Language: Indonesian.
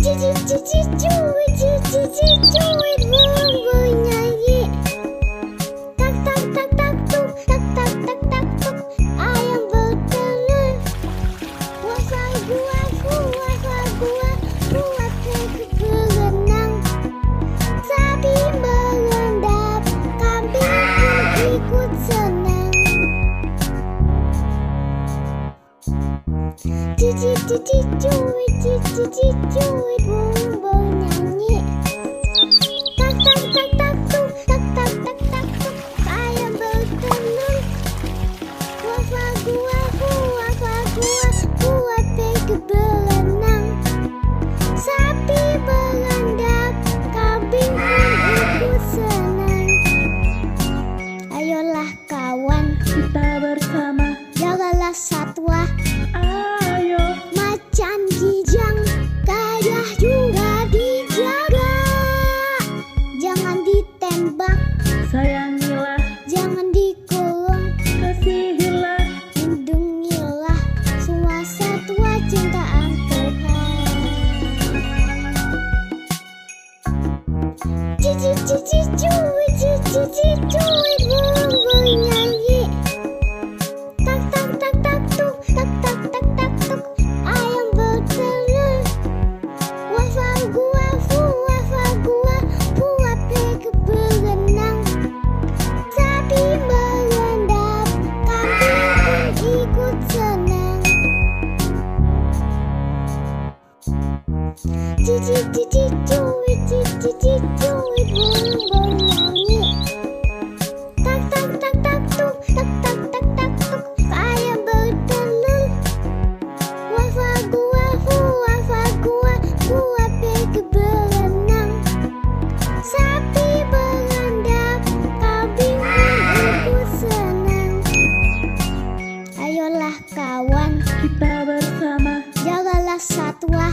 Cuit bernyanyi. Tak tak tak tak tuk, tak tak tak tak tuk. Ayam bertelur. Wafah gua, buat mereka berenang. Sapi berendap, kambing pun ikut senang. Cuit bernyanyi. Tak tak tak tak tuk, tak tak tak tak tuk. Ayam bertelur. Wafah gua, buat mereka berenang. Sapi berendap, kambing pun ikut senang. Ayolah kawan, Kita bersama, jagalah satwa. ayo. Macan kijang, gajah juga dijaga. Jangan ditembak, Sayangilah, jangan dikurung. kasihilah. Lindungilah semua satwa cintaan Tuhan. Cuit bernyanyi. Tak tak tak tak tuk, tak tak tak tak tuk. Ayam bertelur. Wafah gua, buat mereka berenang. Sapi berendap, kambing pun ikut senang. Cuit bernyanyi. Tak tak tak tak tuk, tak tak tak tak tuk. Ayam bertelur. Wafah gua, buat mereka berenang. Sapi berendap, kambing pun ikut senang. Ayolah kawan, Kita bersama, jagalah satwa.